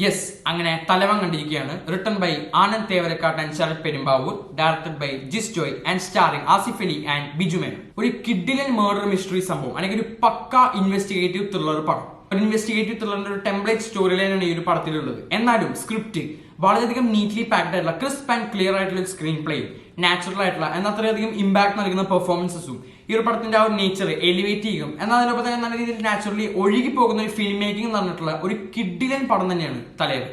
Yes, അങ്ങനെ തലവൻ കണ്ടിരിക്കുകയാണ്. Written by Anand Thevarakkatt and Sarath Perumbavoor, directed by Jis Joy and starring Asif Ali and Biju Menon. ഒരു കിഡിലൻ മർഡർ മിസ്റ്ററി സംഭവം, അല്ലെങ്കിൽ ഒരു പക്ക ഇൻവെസ്റ്റിഗേറ്റീവ് ത്രില്ലർ പടം. ഒരു ഇൻവെസ്റ്റിഗേറ്റീവ് ത്രില്ലറിന്റെ ഒരു ടെംപ്ലേറ്റ് സ്റ്റോറി ലൈനാണ് ഈ ഒരു പടത്തിലുള്ളത്. എന്നാലും സ്ക്രിപ്റ്റ് വളരെയധികം നീറ്റ്ലി പാക്ഡ് ആയിട്ടുള്ള ക്രിസ്പ് ആൻഡ് ക്ലിയർ ആയിട്ടുള്ള ഒരു സ്ക്രീൻ പ്ലേയും നാച്ചുറൽ ആയിട്ടുള്ള എന്നാൽ അത്രയധികം ഇമ്പാക്ട് നൽകുന്ന പെർഫോമൻസസും ഈ ഒരു പടത്തിന്റെ ആ ഒരു നേച്ചർ എലിവേറ്റ് ചെയ്യും. എന്നാൽ അതിനൊപ്പം തന്നെ നല്ല രീതിയിൽ നാച്ചുറലി ഒഴുകി പോകുന്ന ഒരു ഫിലിം മേക്കിംഗ് എന്ന് പറഞ്ഞിട്ടുള്ള ഒരു കിഡിലൻ പടം തന്നെയാണ് തലവൻ.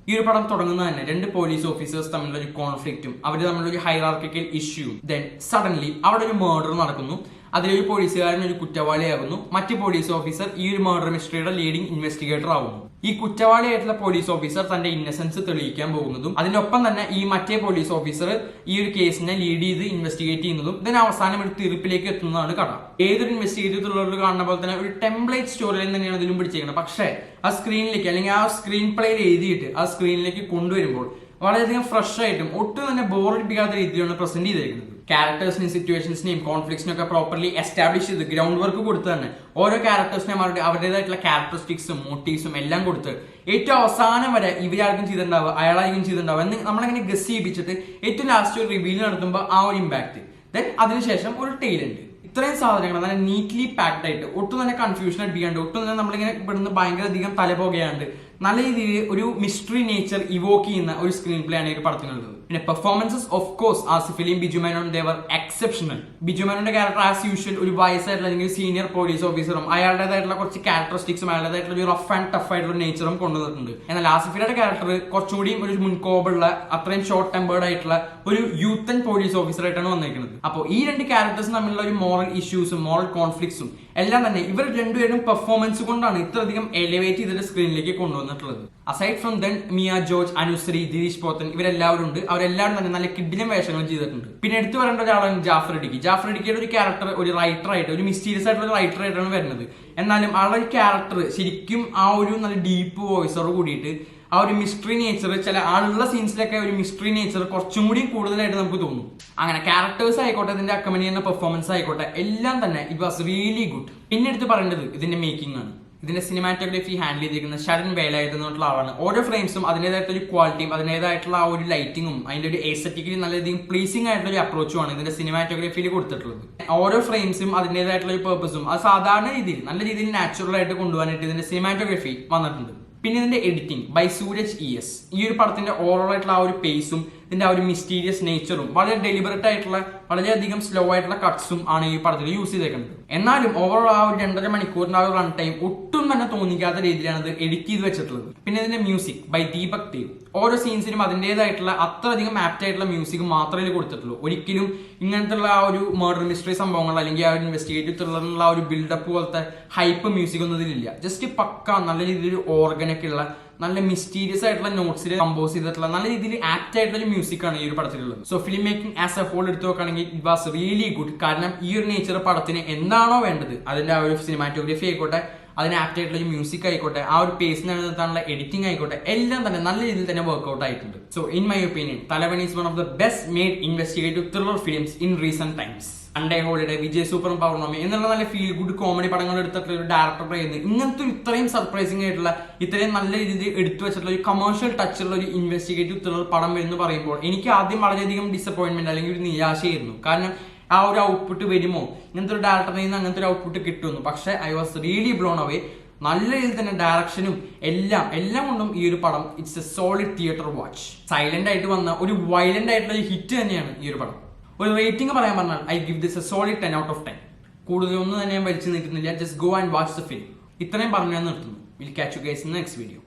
ഈ ഒരു പടം തുടങ്ങുന്നത് തന്നെ രണ്ട് പോലീസ് ഓഫീസേഴ്സ് തമ്മിലുള്ള ഒരു കോൺഫ്ലിക്റ്റും അവർ തമ്മിലുള്ള ഒരു ഹൈറാർക്കിക്കൽ ഇഷ്യൂവും. ദെൻ സഡൻലി അവിടെ ഒരു മർഡർ നടക്കുന്നു. അതിലൊരു പോലീസുകാരൻ ഒരു കുറ്റവാളിയാകുന്നു. മറ്റ് പോലീസ് ഓഫീസർ ഈ ഒരു മർഡർ മിസ്റ്ററിയുടെ ലീഡിംഗ് ഇൻവെസ്റ്റിഗേറ്റർ ആവുന്നു. ഈ കുറ്റവാളിയായിട്ടുള്ള പോലീസ് ഓഫീസർ തന്റെ ഇന്നസെൻസ് തെളിയിക്കാൻ പോകുന്നതും അതിനൊപ്പം തന്നെ ഈ മറ്റേ പോലീസ് ഓഫീസർ ഈ ഒരു കേസിനെ ലീഡ് ചെയ്ത് ഇൻവെസ്റ്റിഗേറ്റ് ചെയ്യുന്നതും ഇതിന് അവസാനം ഒരു തീർപ്പിലേക്ക് എത്തുന്നതാണ് കഥ. ഏതൊരു ഇൻവെസ്റ്റിഗേറ്റീവ് ത്രില്ലറിൽ കാണുന്ന പോലെ തന്നെ ഒരു ടെംപ്ലേറ്റ് സ്റ്റോറി ലൈൻ തന്നെയാണ് ഇതിലും പിടിച്ചേക്കുന്നത്. പക്ഷേ ആ സ്ക്രീനിലേക്ക് അല്ലെങ്കിൽ ആ സ്ക്രീൻ പ്ലേയിൽ എഴുതിയിട്ട് ആ സ്ക്രീനിലേക്ക് കൊണ്ടുവരുമ്പോൾ വളരെയധികം ഫ്രഷ് ആയിട്ടും ഒട്ടും തന്നെ ബോറടിപ്പിക്കാത്ത രീതിയിലാണ് പ്രസന്റ് ചെയ്തിരിക്കുന്നത്. ക്യാരക്ടേഴ്സിനെയും സിറ്റുവേഷൻസിനെയും കോൺഫ്ലിക്ട്സിനെയും ഒക്കെ പ്രോപ്പർലി എസ്റ്റാബ്ലിഷ് ചെയ്ത് ഗ്രൗണ്ട് വർക്ക് കൊടുത്ത് തന്നെ ഓരോ ക്യാരക്ടേഴ്സിനെയും അവരുടേതായിട്ടുള്ള ക്യാരക്ടറിസ്റ്റിക്സും മോട്ടീവ്സും എല്ലാം കൊടുത്ത് ഏറ്റവും അവസാനം വരെ ഇവരായിരിക്കും ചെയ്തിട്ടുണ്ടാവുക, അയാളായിരിക്കും ചെയ്തിട്ടുണ്ടാവുക എന്ന് നമ്മളങ്ങനെ ഗസ് ചെയ്യിപ്പിച്ചിട്ട് ഏറ്റവും ലാസ്റ്റ് ഒരു റിവീൽ നടത്തുമ്പോൾ ആ ഒരു ഇമ്പാക്ട്. ദെൻ അതിനുശേഷം ഒരു ടെയിൽ ഉണ്ട്. ഇത്രയും സാധനങ്ങൾ നല്ല നീറ്റ്ലി പാക്ഡ് ആയിട്ട് ഒട്ടും തന്നെ കൺഫ്യൂഷൻ അടിപ്പിക്കാണ്ട് ഒട്ടും തന്നെ നമ്മളിങ്ങനെ ഇവിടുന്ന് ഭയങ്കര അധികം തലപോകയാണ്ട് നല്ല രീതിയിൽ ഒരു മിസ്റ്ററി നേച്ചർ ഇവോക്ക് ചെയ്യുന്ന ഒരു സ്ക്രീൻ പ്ലേ ആണ് ഈ ഒരു പടത്തിനുള്ളത്. പിന്നെ പെർഫോമൻസസ് ഓഫ് കോഴ്സ് ആസിഫ് അലിയും ബിജു മേനോൻ ദേവർ എക്സെപ്ഷണൽ. ബിജു മേനോന്റെ ക്യാരക്ടർ ആസ് യൂഷ്വൽ ഒരു വയസ്സായിട്ടുള്ള അല്ലെങ്കിൽ സീനിയർ പോലീസ് ഓഫീസറും അയാളുടേതായിട്ടുള്ള കുറച്ച് ക്യാരക്ടറിസ്റ്റിക്സും അയാളുടേതായിട്ടുള്ള ഒരു റഫ് ആൻഡ് ടഫ് ആയിട്ടുള്ള നേച്ചറും കൊണ്ടുവന്നിട്ടുണ്ട്. എന്നാൽ ആസിഫിയുടെ ക്യാരക്ടർ കുറച്ചുകൂടി ഒരു മുൻകോപുള്ള അത്രയും ഷോർട്ട് ടെമ്പേർഡ് ആയിട്ടുള്ള ഒരു യൂത്ത് ആൻഡ് പോലീസ് ഓഫീസർ ആയിട്ടാണ് വന്നിരിക്കുന്നത്. അപ്പോൾ ഈ രണ്ട് ക്യാരക്ടേഴ്സും തമ്മിലുള്ള ഒരു മോറൽ ഇഷ്യൂസും മോറൽ കോൺഫ്ലിക്ട്സും എല്ലാം തന്നെ ഇവർ രണ്ടുപേരും പെർഫോമൻസ് കൊണ്ടാണ് ഇത്രയധികം എലിവേറ്റ് ചെയ്തിട്ട് സ്ക്രീനിലേക്ക് കൊണ്ടുവന്നിട്ടുള്ളത്. Aside from then Miya George, Anusree, Dileesh Pothan ഇവരെല്ലാവരും ഉണ്ട്. അവരെല്ലാവരും തന്നെ നല്ല കിഡിലും വേഷങ്ങൾ ചെയ്തിട്ടുണ്ട്. പിന്നെ എടുത്തു പറയേണ്ട ഒരാളാണ് ജാഫർ ഇടുക്കി. ജാഫർ ഇടുക്കിയുടെ ഒരു ക്യാരക്ടർ ഒരു റൈറ്റർ ആയിട്ട് ഒരു മിസ്റ്റീരിയസ് ആയിട്ടുള്ള ഒരു റൈറ്റർ ആയിട്ടാണ് വരുന്നത്. എന്നാലും ആളുടെ ഒരു ക്യാരക്ടർ ശരിക്കും ആ ഒരു നല്ല ഡീപ്പ് വോയിസോട് കൂടിയിട്ട് ആ ഒരു മിസ്റ്ററി നേച്ചർ ചില ആളുള്ള സീൻസിലൊക്കെ ഒരു മിസ്റ്ററി നേച്ചർ കുറച്ചും കൂടി കൂടുതലായിട്ട് നമുക്ക് തോന്നും. അങ്ങനെ ക്യാരക്ടേഴ്സ് ആയിക്കോട്ടെ, ഇതിന്റെ അക്കമനി ചെയ്യുന്ന പെർഫോമൻസ് ആയിക്കോട്ടെ, എല്ലാം തന്നെ ഇറ്റ് വാസ് റിയലി ഗുഡ്. പിന്നെ എടുത്ത് പറയേണ്ടത് ഇതിന്റെ മേക്കിംഗ് ആണ്. ഇതിന്റെ സിനിമാറ്റോഗ്രഫി ഹാൻഡിൽ ചെയ്തിരിക്കുന്നത് ശരൺ വേലായുധ ആളാണ്. ഓരോ ഫ്രെയിംസും അതിൻ്റെതായിട്ടുള്ള ഒരു ക്വാളിറ്റിയും അതിൻ്റെതായിട്ടുള്ള ആ ഒരു ലൈറ്റിങ്ങും അതിന്റെ ഒരു എസ്തെറ്റിക്കലി നല്ലധികം പ്ലീസിംഗ് ആയിട്ടുള്ള ഒരു അപ്രോച്ചുമാണ് ഇതിന്റെ സിനിമാറ്റോഗ്രഫിയിൽ കൊടുത്തിട്ടുള്ളത്. ഓരോ ഫ്രെയിംസും അതിൻ്റെതായിട്ടുള്ള ഒരു പേർപ്പസും അത് സാധാരണ രീതിയിൽ നല്ല രീതിയിൽ നാച്ചുറൽ ആയിട്ട് കൊണ്ടുപോകാനായിട്ട് ഇതിന്റെ സിനിമാറ്റോഗ്രഫി വന്നിട്ടുണ്ട്. പിന്നെ ഇതിന്റെ എഡിറ്റിംഗ് ബൈ സൂരജ് ES. ഈ ഒരു പടത്തിന്റെ ഓവറോൾ ആയിട്ടുള്ള ആ ഒരു പേസും ഇതിന്റെ ആ ഒരു മിസ്റ്റീരിയസ് നേച്ചറും വളരെ ഡെലിബറേറ്റ് ആയിട്ടുള്ള വളരെയധികം സ്ലോ ആയിട്ടുള്ള കട്ട്സും ആണ് ഈ പടത്തിൽ യൂസ് ചെയ്തേക്കുന്നത്. എന്നാലും ഓവറോൾ ആ ഒരു 2.5 മണിക്കൂറിന്റെ ആ ഒരു റൺ ടൈം ഒട്ടും തന്നെ തോന്നിക്കാത്ത രീതിയിലാണ് ഇത് എഡിറ്റ് ചെയ്ത് വെച്ചിട്ടുള്ളത്. പിന്നെ ഇതിന്റെ മ്യൂസിക് ബൈ ദീപക് ദേവ്. ഓരോ സീൻസിനും അതിൻ്റെതായിട്ടുള്ള അത്രയധികം ആപ്റ്റ് ആയിട്ടുള്ള മ്യൂസിക് മാത്രമേ കൊടുത്തിട്ടുള്ളൂ. ഒരിക്കലും ഇങ്ങനത്തെ ആ ഒരു മർഡർ മിസ്റ്ററി സംഭവങ്ങൾ അല്ലെങ്കിൽ ആ ഒരു ഇൻവെസ്റ്റിഗേറ്റീവ് ത്രില്ലറിനുള്ള ആ ഒരു ബിൽഡപ്പ് പോലത്തെ ഹൈപ്പ് മ്യൂസിക് ഒന്നും ഇതിലില്ല. ജസ്റ്റ് പക്ക നല്ല രീതിയിൽ ഓർഗനൊക്കെ ഉള്ള നല്ല മിസ്റ്റീരിയസ് ആയിട്ടുള്ള നോട്ട്സിൽ കമ്പോസ് ചെയ്തിട്ടുള്ള നല്ല രീതിയിൽ ആപ്റ്റ് ആയിട്ടുള്ള മ്യൂസിക് ആണ് ഈ ഒരു പടത്തിലുള്ളത്. So film making as a whole എടുത്തു നോക്കുകയാണെങ്കിൽ ഇറ്റ് വാസ് റിയലി ഗുഡ്. കാരണം ഈ ഒരു നേച്ചർ പടത്തിന് എന്താണോ വേണ്ടത് അതിന്റെ ആ ഒരു സിനിമാറ്റോഗ്രഫി ആയിക്കോട്ടെ, അതിന് ആപ്റ്റ് ആയിട്ടുള്ള ഒരു മ്യൂസിക് ആയിക്കോട്ടെ, ആ ഒരു പേസിന് നിലനിർത്താനുള്ള എഡിറ്റിംഗ് ആയിക്കോട്ടെ, എല്ലാം തന്നെ നല്ല രീതിയിൽ തന്നെ വർക്ക്ഔട്ട് ആയിട്ടുണ്ട്. So in my opinion Thalavan is one of the best made investigative thriller films in recent times. Sunday holiday, Vijay സൂപ്പറും പൗർണമി എന്നുള്ള നല്ല ഫീൽ ഗുഡ് കോമഡി പടങ്ങൾ എടുത്തിട്ടുള്ള ഒരു ഡയറക്ടർ പറയുന്നത് ഇങ്ങനത്തെ ഇത്രയും സർപ്രൈസിംഗ് ആയിട്ടുള്ള ഇത്രയും നല്ല രീതിയിൽ എടുത്തു വെച്ചിട്ടുള്ള ഒരു കമേഴ്ഷ്യൽ ടച്ചുള്ള ഒരു ഇൻവെസ്റ്റിഗേറ്റീവ് ത്രില്ലർ പടം എന്ന് പറയുമ്പോൾ എനിക്ക് ആദ്യം വളരെയധികം ഡിസപ്പോയിന്റ്മെന്റ് അല്ലെങ്കിൽ ഒരു നിരാശയായിരുന്നു. കാരണം ആ ഒരു ഔട്ട്പുട്ട് വരുമോ, ഇങ്ങനത്തെ ഒരു ഡയറക്ടറിൽ നിന്ന് അങ്ങനത്തെ ഒരു ഔട്ട്പുട്ട് കിട്ടുമെന്ന്. പക്ഷേ I was really blown away. നല്ല രീതിയിൽ തന്നെ ഡയറക്ഷനും എല്ലാം കൊണ്ടും ഈ ഒരു പടം it's A solid theatre watch. Silent ആയിട്ട് വന്ന ഒരു വയലന്റ് ആയിട്ടുള്ള ഒരു ഹിറ്റ് തന്നെയാണ് ഈ ഒരു പടം. ഒരു റേറ്റിംഗ് പറയാൻ പറഞ്ഞാൽ I give this A solid 10 out of 10. കൂടുതലൊന്നും തന്നെ ഞാൻ വലിച്ചു നിൽക്കുന്നില്ല. Just go and watch the film. ഇത്രയും പറഞ്ഞു ഞാൻ നിർത്തുന്നു. Will catch you guys in next video.